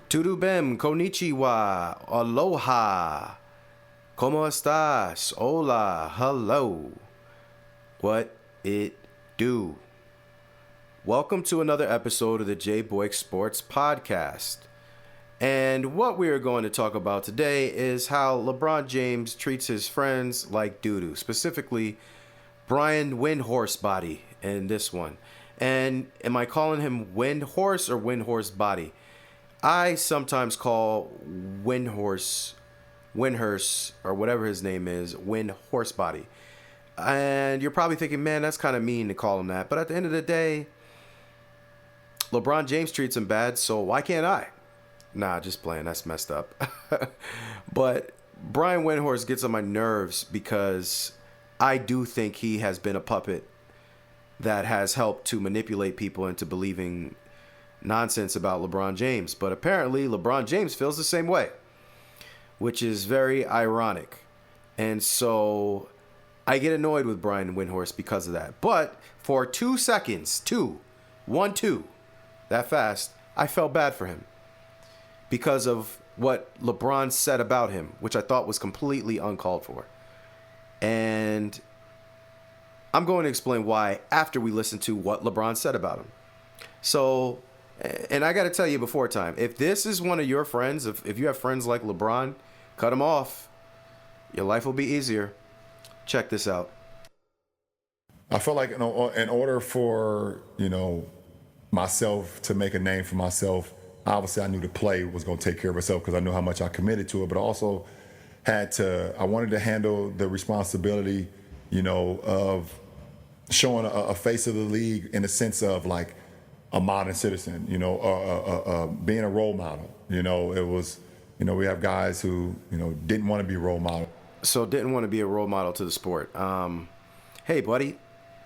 Tudubem, konnichiwa, aloha, como estas, hola, hello, what it do? Welcome to another episode of the J Boy Sports Podcast. And what we are going to talk about today is how LeBron James treats his friends like doo-doo, specifically Brian Windhorse Body in this one. And am I calling him Windhorse or Windhorse Body? I sometimes call Windhorse, or whatever his name is, Windhorse Body. And you're probably thinking, man, that's kind of mean to call him that. But at the end of the day, LeBron James treats him bad, so why can't I? Nah, just playing. That's messed up. But Brian Windhorse gets on my nerves because I do think he has been a puppet that has helped to manipulate people into believing nonsense about LeBron James. But apparently LeBron James feels the same way, which is very ironic. And so I get annoyed with Brian Windhorse because of that. But for 2 seconds, 2, that fast, I felt bad for him because of what LeBron said about him, which I thought was completely uncalled for. And I'm going to explain why after we listen to what LeBron said about him. So, and I got to tell you before time, if this is one of your friends, if you have friends like LeBron, cut him off. Your life will be easier. Check this out. I feel like in order for, myself to make a name for myself, obviously I knew the play was going to take care of itself because I knew how much I committed to it, but I also I wanted to handle the responsibility, of showing a face of the league in the sense of like a modern citizen, being a role model. It was, we have guys who, didn't want to be role model. So didn't want to be a role model to the sport. Hey, buddy,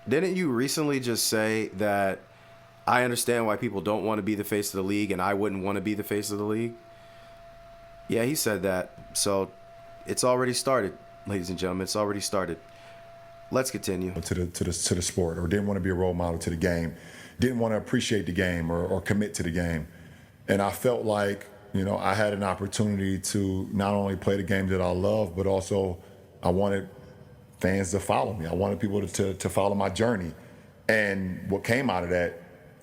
didn't you recently just say that I understand why people don't want to be the face of the league and I wouldn't want to be the face of the league? Yeah, he said that. So it's already started, ladies and gentlemen. It's already started. Let's continue. To the sport, or didn't want to be a role model to the game, didn't want to appreciate the game or commit to the game. And I felt like, I had an opportunity to not only play the game that I love, but also I wanted fans to follow me. I wanted people to follow my journey. And what came out of that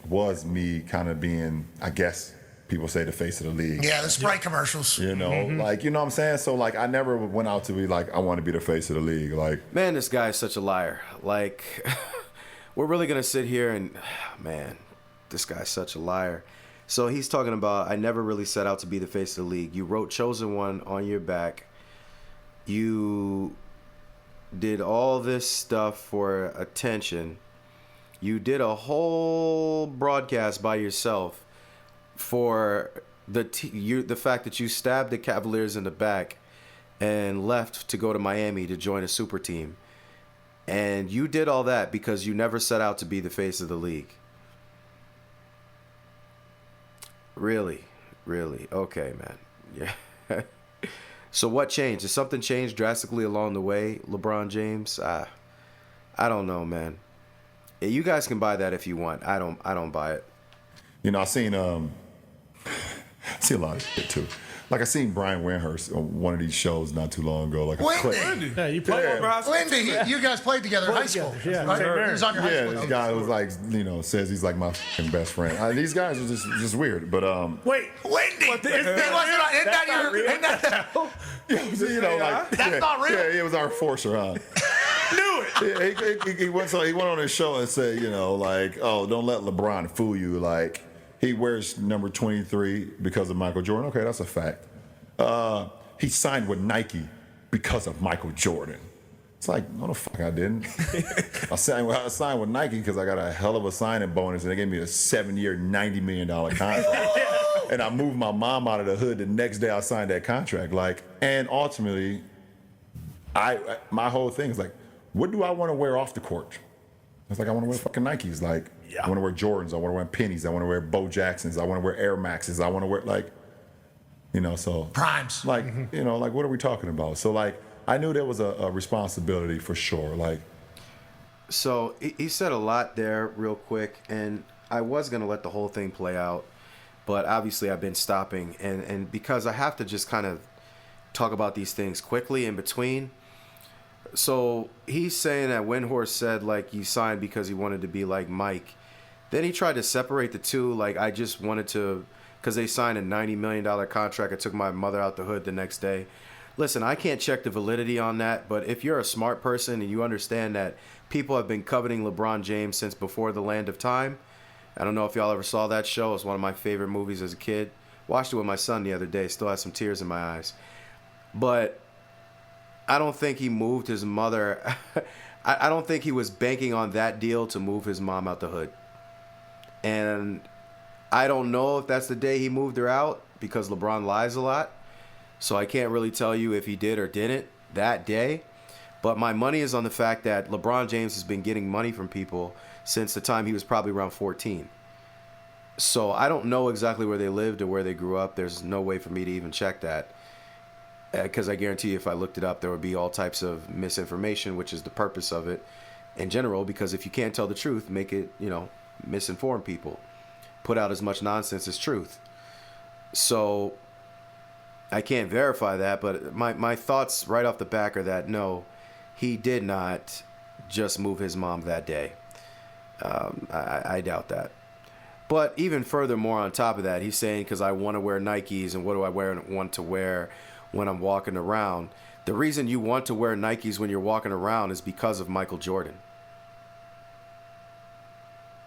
was me kind of being, I guess, people say the face of the league. Yeah, the Sprite commercials. Like, you know what I'm saying? So, like, I never went out to be like, I want to be the face of the league. Like, man, this guy is such a liar. Like, we're really going to sit here and, man, this guy's such a liar. So he's talking about, I never really set out to be the face of the league. You wrote Chosen One on your back. You did all this stuff for attention. You did a whole broadcast by yourself for the fact that you stabbed the Cavaliers in the back and left to go to Miami to join a super team. And you did all that because you never set out to be the face of the league. Really? Really? Okay, man. Yeah. So what changed? Did something change drastically along the way, LeBron James? I don't know, man. You guys can buy that if you want. I don't buy it. I seen a lot of shit too. Like I seen Brian Windhorse on one of these shows not too long ago. Like a clip. Yeah, you played over high school. Lindy, you guys played together in high school. Yeah, right? He was on your high school. This guy was like, says he's like my fucking best friend. These guys are just weird. But Wait, Lindy, What the- isn't that that's not real? Yeah, he was our enforcer, huh? knew it. He went on his show and said, oh, don't let LeBron fool you. Like, he wears number 23 because of Michael Jordan. Okay, that's a fact. He signed with Nike because of Michael Jordan. It's like, no, the fuck I didn't. I signed with Nike because I got a hell of a signing bonus, and they gave me a 7-year, $90 million contract. And I moved my mom out of the hood the next day I signed that contract. Like, and ultimately, my whole thing is like, what do I want to wear off the court? It's like, I want to wear fucking Nikes. Like, I want to wear Jordans. I want to wear pennies. I want to wear Bo Jacksons. I want to wear Air Maxes. I want to wear, like, so. Primes. Like, like, what are we talking about? So, like, I knew there was a responsibility for sure. Like, So he said a lot there real quick, and I was going to let the whole thing play out. but obviously I've been stopping, and because I have to just kind of talk about these things quickly in between. So he's saying that Windhorst said like he signed because he wanted to be like Mike. Then he tried to separate the two. Like, I just wanted to, because they signed a $90 million contract. I took my mother out the hood the next day. Listen, I can't check the validity on that, but if you're a smart person and you understand that people have been coveting LeBron James since before the Land of Time. I don't know if y'all ever saw that show. It's one of my favorite movies as a kid. Watched it with my son the other day. Still has some tears in my eyes. But I don't think he moved his mother. I don't think he was banking on that deal to move his mom out the hood. And I don't know if that's the day he moved her out, because LeBron lies a lot. So I can't really tell you if he did or didn't that day. But my money is on the fact that LeBron James has been getting money from people since the time he was probably around 14. So I don't know exactly where they lived or where they grew up. There's no way for me to even check that. Because I guarantee you if I looked it up, there would be all types of misinformation, which is the purpose of it in general. Because if you can't tell the truth, make it, misinform people. Put out as much nonsense as truth. So I can't verify that, but my thoughts right off the back are that no, he did not just move his mom that day. I doubt that. But even furthermore, on top of that, he's saying because I want to wear Nikes, and what do I want to wear when I'm walking around? The reason you want to wear Nikes when you're walking around is because of Michael Jordan.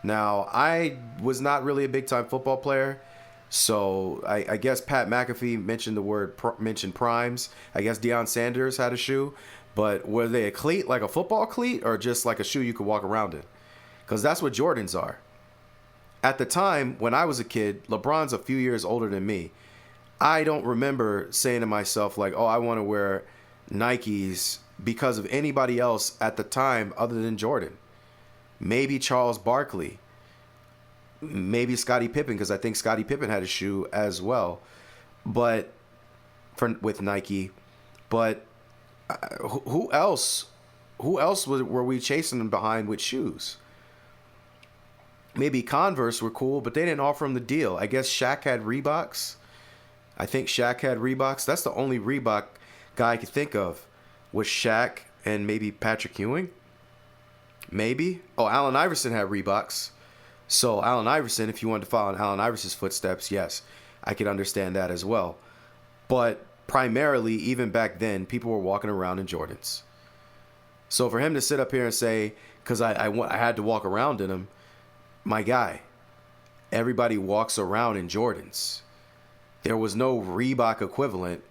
Now, I was not really a big-time football player, so I guess Pat McAfee mentioned primes. I guess Deion Sanders had a shoe, but were they a cleat, like a football cleat, or just like a shoe you could walk around in? Because that's what Jordans are. At the time, when I was a kid, LeBron's a few years older than me. I don't remember saying to myself, like, oh, I want to wear Nikes because of anybody else at the time other than Jordan. Maybe Charles Barkley. Maybe Scottie Pippen, because I think Scottie Pippen had a shoe as well, but with Nike. But who else? Who else were we chasing them behind with shoes? Maybe Converse were cool, but they didn't offer him the deal. I guess Shaq had Reeboks. I think Shaq had Reeboks. That's the only Reebok guy I could think of was Shaq and maybe Patrick Ewing. Maybe. Oh, Allen Iverson had Reeboks. So Allen Iverson, if you wanted to follow in Allen Iverson's footsteps, yes, I could understand that as well. But primarily, even back then, people were walking around in Jordans. So for him to sit up here and say, because I had to walk around in them, my guy, everybody walks around in Jordans. There was no Reebok equivalent.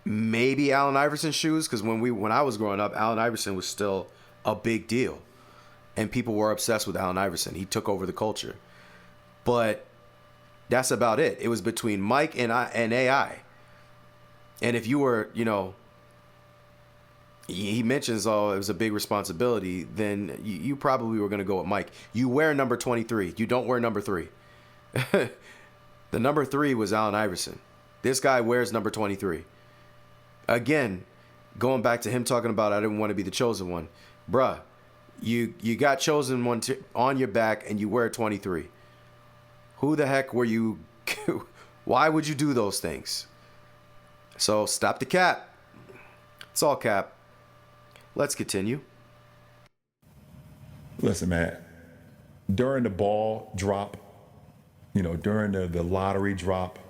Maybe Allen Iverson shoes, because when I was growing up, Allen Iverson was still a big deal. And people were obsessed with Allen Iverson. He took over the culture. But that's about it. It was between Mike and AI. And if you were, he mentions, it was a big responsibility, then you probably were going to go with Mike. You wear number 23. You don't wear number 3. The number 3 was Allen Iverson. This guy wears number 23. Again, going back to him talking about I didn't want to be the chosen one. Bruh, you got chosen one on your back and you wear 23. Who the heck were you? Why would you do those things? So stop the cap. It's all cap. Let's continue. Listen, man, during the ball drop, during the lottery drop,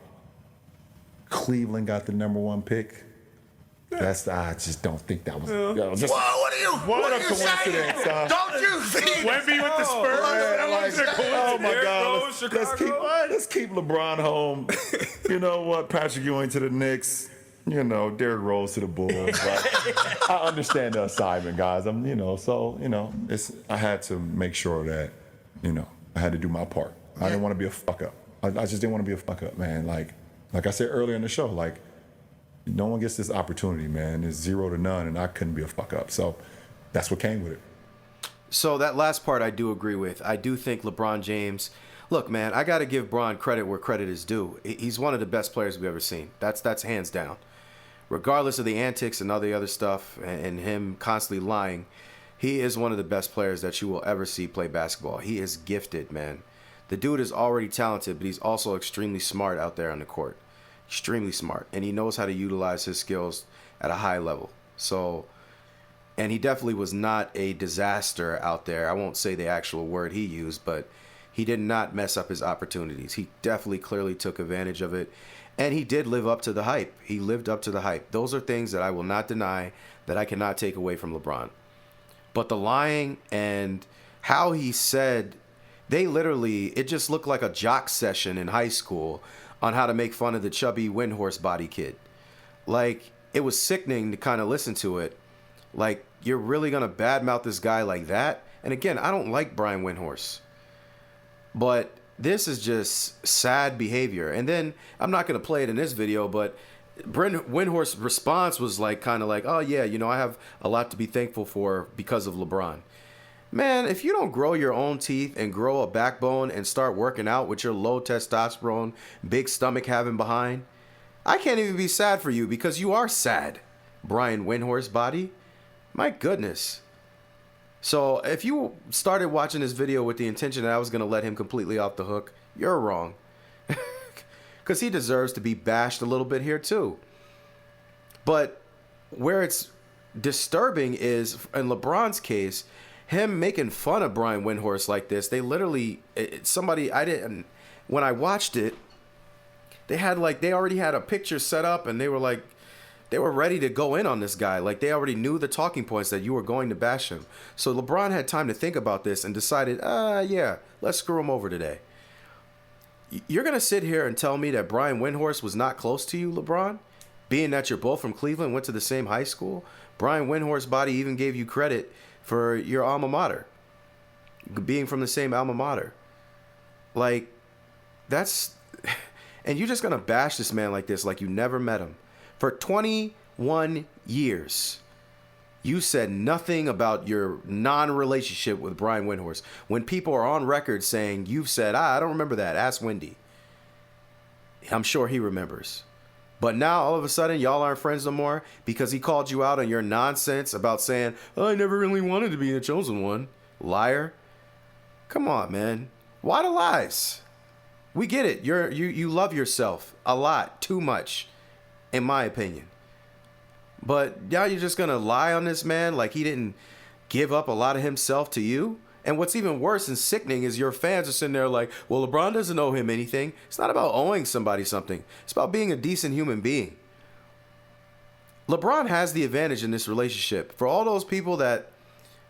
Cleveland got the number 1 pick. I just don't think that was. What a coincidence! Don't you think? Wemby with the Spurs. Oh my God! Let's keep LeBron home. You know what? Patrick Ewing to the Knicks. Derrick Rose to the Bulls. But I understand the assignment, guys. I had to make sure that, I had to do my part. I didn't want to be a fuck up. I just didn't want to be a fuck up, man. Like I said earlier in the show, no one gets this opportunity, man. It's 0 to none, and I couldn't be a fuck up. So that's what came with it. So that last part I do agree with. I do think LeBron James... Look, man, I got to give Bron credit where credit is due. He's one of the best players we've ever seen. That's hands down. Regardless of the antics and all the other stuff and him constantly lying, he is one of the best players that you will ever see play basketball. He is gifted, man. The dude is already talented, but he's also extremely smart out there on the court. Extremely smart. And he knows how to utilize his skills at a high level. So, and he definitely was not a disaster out there. I won't say the actual word he used, but he did not mess up his opportunities. He definitely clearly took advantage of it. And he did live up to the hype. He lived up to the hype. Those are things that I will not deny, that I cannot take away from LeBron. But the lying and how he said, they literally, it just looked like a jock session in high school on how to make fun of the chubby Windhorse body kid. Like, it was sickening to kind of listen to it. Like, you're really going to badmouth this guy like that? And again, I don't like Brian Windhorse. But this is just sad behavior. And then, I'm not going to play it in this video, but Windhorse's response was like, kind of like, oh yeah, you know, I have a lot to be thankful for because of LeBron. Man, if you don't grow your own teeth and grow a backbone and start working out with your low testosterone, big stomach having behind, I can't even be sad for you because you are sad, Brian Windhorse body. My goodness. So if you started watching this video with the intention that I was going to let him completely off the hook, you're wrong. Because he deserves to be bashed a little bit here too. But where it's disturbing is, in LeBron's case, him making fun of Brian Windhorse like this. They literally, when I watched it, they already had a picture set up and they were ready to go in on this guy. Like, they already knew the talking points that you were going to bash him. So LeBron had time to think about this and decided, yeah, let's screw him over today. You're going to sit here and tell me that Brian Windhorse was not close to you, LeBron? Being that you're both from Cleveland, went to the same high school? Brian Windhorse body even gave you credit for your alma mater, being from the same alma mater. Like, that's... And you're just going to bash this man like this, like you never met him. For 21 years, you said nothing about your non-relationship with Brian Windhorse. When people are on record saying you've said, I don't remember that, ask Wendy. I'm sure he remembers. But now, all of a sudden, y'all aren't friends no more because he called you out on your nonsense about saying, I never really wanted to be the chosen one. Liar. Come on, man. Why the lies? We get it. You love yourself a lot, too much, in my opinion. But now you're just going to lie on this man like he didn't give up a lot of himself to you? And what's even worse and sickening is your fans are sitting there like, well, LeBron doesn't owe him anything. It's not about owing somebody something. It's about being a decent human being. LeBron has the advantage in this relationship. For all those people that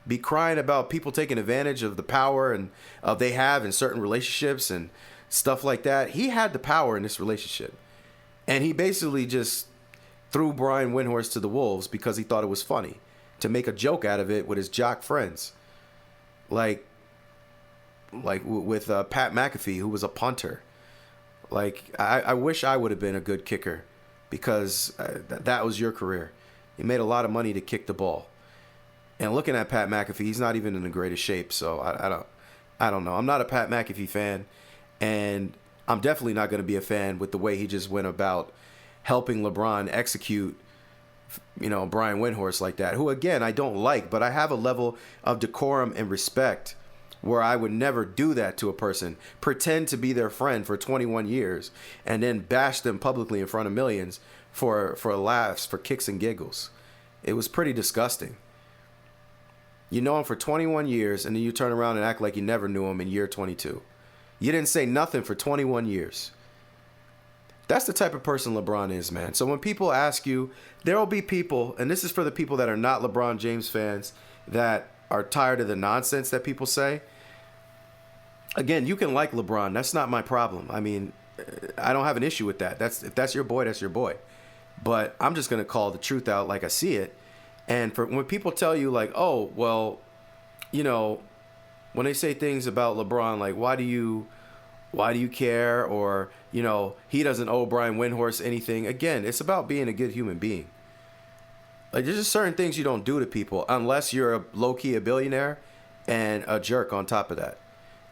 be crying about people taking advantage of the power and they have in certain relationships and stuff like that, he had the power in this relationship. And he basically just threw Brian Windhorse to the wolves because he thought it was funny to make a joke out of it with his jock friends. Like with Pat McAfee, who was a punter. Like, I wish I would have been a good kicker because that was your career. You made a lot of money to kick the ball. And looking at Pat McAfee, he's not even in the greatest shape. So I don't know. I'm not a Pat McAfee fan. And I'm definitely not going to be a fan with the way he just went about helping LeBron execute, Brian Windhorse like that, who, again, I don't like, but I have a level of decorum and respect where I would never do that to a person, pretend to be their friend for 21 years, and then bash them publicly in front of millions for laughs, for kicks and giggles. It was pretty disgusting. You know him for 21 years, and then you turn around and act like you never knew him in year 22. You didn't say nothing for 21 years. That's the type of person LeBron is, man. So when people ask you, there will be people, and this is for the people that are not LeBron James fans, that are tired of the nonsense that people say. Again, you can like LeBron. That's not my problem. I mean, I don't have an issue with that. If that's your boy, that's your boy. But I'm just going to call the truth out like I see it. And when people tell you like, oh, well, when they say things about LeBron, like, why do you care? Or, he doesn't owe Brian Windhorse anything. Again, it's about being a good human being. Like, there's just certain things you don't do to people unless you're a low-key a billionaire and a jerk on top of that.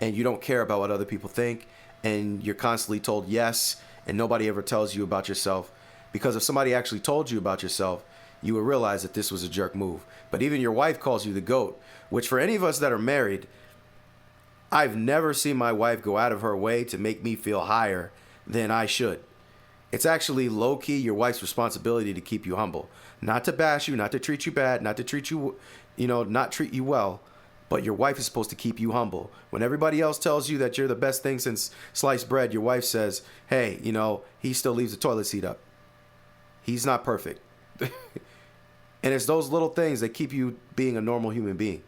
And you don't care about what other people think. And you're constantly told yes. And nobody ever tells you about yourself. Because if somebody actually told you about yourself, you would realize that this was a jerk move. But even your wife calls you the GOAT. Which for any of us that are married, I've never seen my wife go out of her way to make me feel higher than I should. It's actually low-key your wife's responsibility to keep you humble. Not to bash you, not to treat you bad, not to treat you, not treat you well. But your wife is supposed to keep you humble. When everybody else tells you that you're the best thing since sliced bread, your wife says, hey, he still leaves the toilet seat up. He's not perfect. And it's those little things that keep you being a normal human being.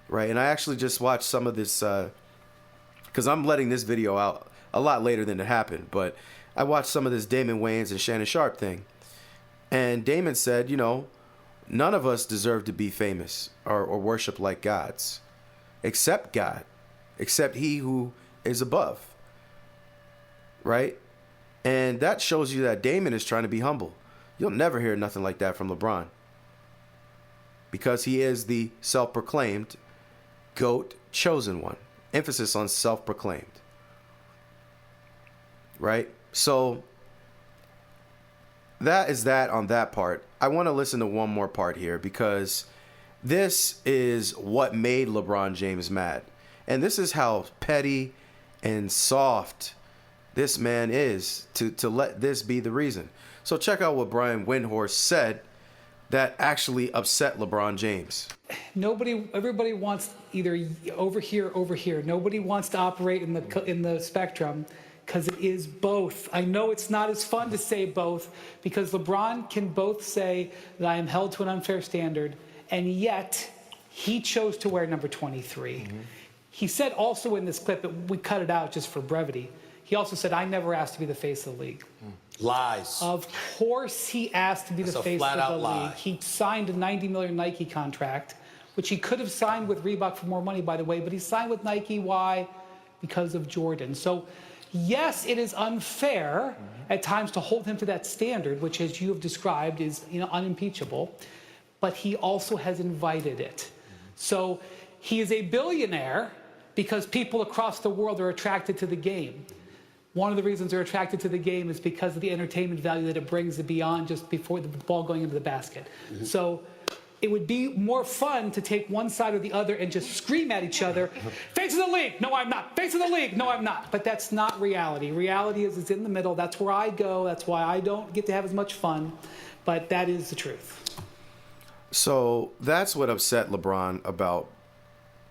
Right? And I actually just watched some of this, because I'm letting this video out a lot later than it happened. But I watched some of this Damon Wayans and Shannon Sharp thing. And Damon said, none of us deserve to be famous or worship like gods, except God, except he who is above. Right? And that shows you that Damon is trying to be humble. You'll never hear nothing like that from LeBron, because he is the self-proclaimed GOAT chosen one. Emphasis on self-proclaimed. Right? So that is that on that part. I want to listen to one more part here, because this is what made LeBron James mad. And this is how petty and soft this man is to let this be the reason. So check out what Brian Windhorst said that actually upset LeBron James. Everybody wants either over here, over here. Nobody wants to operate in the spectrum, because it is both. I know it's not as fun to say both, because LeBron can both say that I am held to an unfair standard, and yet he chose to wear number 23. Mm-hmm. He said also in this clip, that we cut it out just for brevity, he also said, I never asked to be the face of the league. Lies. Of course he asked to be the face of the lie. league. He signed a $90 million Nike contract, which he could have signed with Reebok for more money, by the way, but he signed with Nike. Why? Because of Jordan. So yes, it is unfair at times to hold him to that standard, which, as you have described, is unimpeachable, but he also has invited it. So he is a billionaire because people across the world are attracted to the game. One of the reasons they're attracted to the game is because of the entertainment value that it brings beyond just before the ball going into the basket. Mm-hmm. So it would be more fun to take one side or the other and just scream at each other, face of the league, no I'm not, face of the league, no I'm not. But that's not reality. Reality is it's in the middle. That's where I go. That's why I don't get to have as much fun. But that is the truth. So that's what upset LeBron about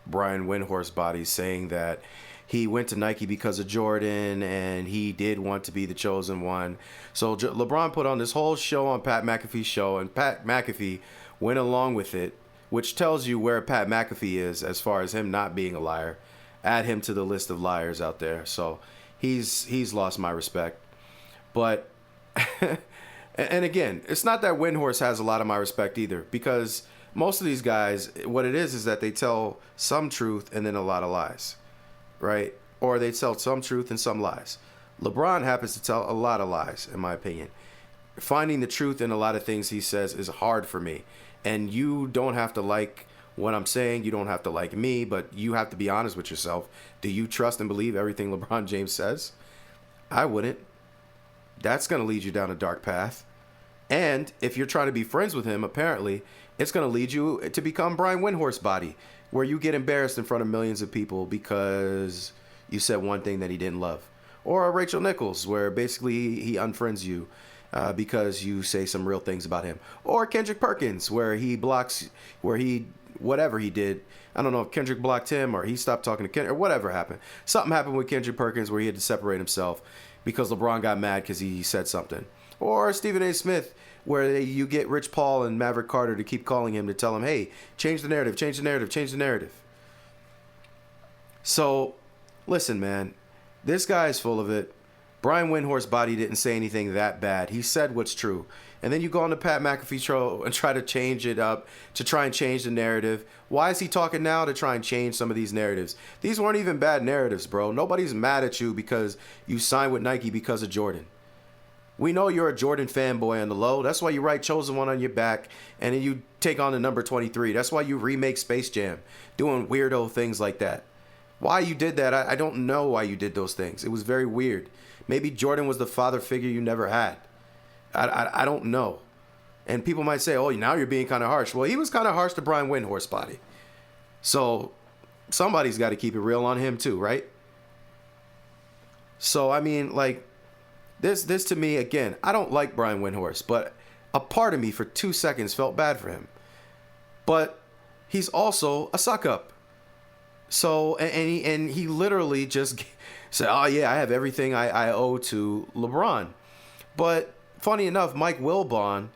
Brian Windhorst's body, saying that he went to Nike because of Jordan and he did want to be the chosen one. So LeBron put on this whole show on Pat McAfee's show, and Pat McAfee went along with it, which tells you where Pat McAfee is as far as him not being a liar. Add him to the list of liars out there. So he's lost my respect. But and again, it's not that Windhorst has a lot of my respect either, because most of these guys, what it is that they tell some truth and then a lot of lies, right? Or they tell some truth and some lies. LeBron happens to tell a lot of lies, in my opinion. Finding the truth in a lot of things he says is hard for me. And you don't have to like what I'm saying. You don't have to like me, but you have to be honest with yourself. Do you trust and believe everything LeBron James says? I wouldn't. That's going to lead you down a dark path. And if you're trying to be friends with him, apparently, it's going to lead you to become Brian Windhorst's body, where you get embarrassed in front of millions of people because you said one thing that he didn't love. Or Rachel Nichols, where basically he unfriends you because you say some real things about him. Or Kendrick Perkins, where he blocks, whatever he did. I don't know if Kendrick blocked him or he stopped talking to Kendrick or whatever happened. Something happened with Kendrick Perkins where he had to separate himself because LeBron got mad because he said something. Or Stephen A. Smith, where you get Rich Paul and Maverick Carter to keep calling him to tell him, hey, change the narrative, change the narrative, change the narrative. So, listen, man, this guy is full of it. Brian Windhorst's body didn't say anything that bad. He said what's true. And then you go on the Pat McAfee show and try to change it up, to try and change the narrative. Why is he talking now? To try and change some of these narratives. These weren't even bad narratives, bro. Nobody's mad at you because you signed with Nike because of Jordan. We know you're a Jordan fanboy on the low. That's why you write Chosen One on your back, and then you take on the number 23. That's why you remake Space Jam, doing weirdo things like that. Why you did that, I don't know why you did those things. It was very weird. Maybe Jordan was the father figure you never had. I don't know. And people might say, oh, now you're being kind of harsh. Well, he was kind of harsh to Brian Windhorst's body. So somebody's got to keep it real on him too, right? So, I mean, like, this to me, again, I don't like Brian Windhorst, but a part of me for 2 seconds felt bad for him. But he's also a suck-up. So, and he literally just said, oh, yeah, I have everything I owe to LeBron. But funny enough, Mike Wilbon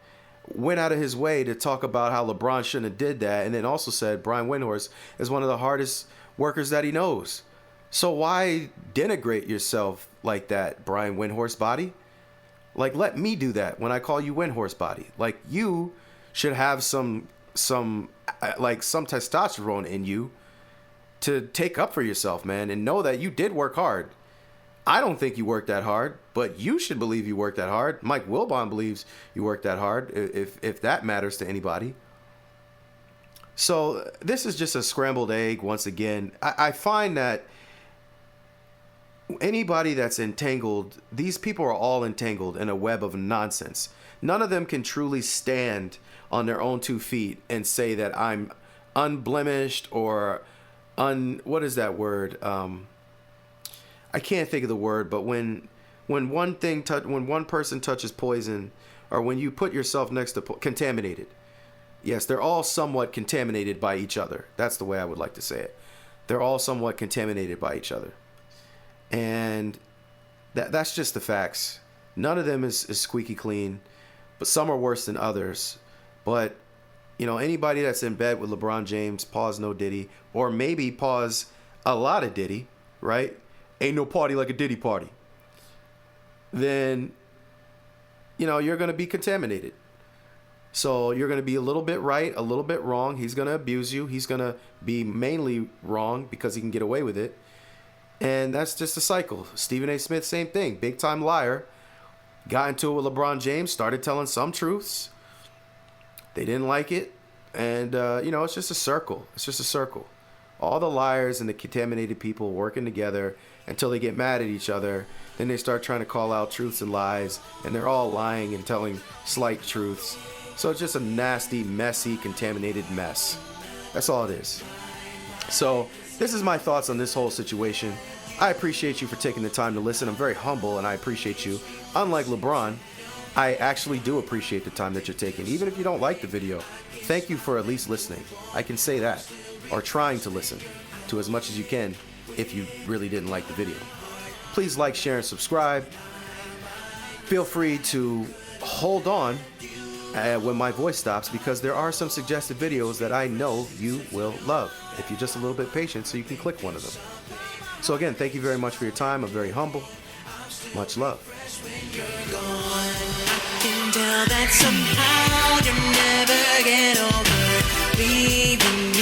went out of his way to talk about how LeBron shouldn't have did that, and then also said Brian Windhorst is one of the hardest workers that he knows. So why denigrate yourself like that, Brian Windhorst body? Like, let me do that when I call you Windhorst body. Like, you should have some testosterone in you to take up for yourself, man, and know that you did work hard. I don't think you worked that hard, but you should believe you worked that hard. Mike Wilbon believes you worked that hard, if that matters to anybody. So this is just a scrambled egg once again. I find that anybody that's entangled, these people are all entangled in a web of nonsense. None of them can truly stand on their own 2 feet and say that I'm unblemished or what is that word? I can't think of the word, but when one person touches poison, or when you put yourself next to contaminated. Yes, they're all somewhat contaminated by each other. That's the way I would like to say it. They're all somewhat contaminated by each other. And that's just the facts. None of them is squeaky clean, but some are worse than others. But, anybody that's in bed with LeBron James, pause no Diddy, or maybe pause a lot of Diddy, right? Ain't no party like a Diddy party. Then, you're going to be contaminated. So you're going to be a little bit right, a little bit wrong. He's going to abuse you. He's going to be mainly wrong because he can get away with it. And that's just a cycle. Stephen A. Smith, same thing. Big time liar. Got into it with LeBron James, started telling some truths. They didn't like it. And, it's just a circle. It's just a circle. All the liars and the contaminated people working together until they get mad at each other. Then they start trying to call out truths and lies. And they're all lying and telling slight truths. So it's just a nasty, messy, contaminated mess. That's all it is. So this is my thoughts on this whole situation. I appreciate you for taking the time to listen. I'm very humble, and I appreciate you. Unlike LeBron, I actually do appreciate the time that you're taking. Even if you don't like the video, thank you for at least listening. I can say that. Or trying to listen to as much as you can if you really didn't like the video. Please like, share, and subscribe. Feel free to hold on when my voice stops, because there are some suggested videos that I know you will love if you're just a little bit patient, so you can click one of them. So again, thank you very much for your time. I'm very humble. Much love. That somehow you never get over leaving me.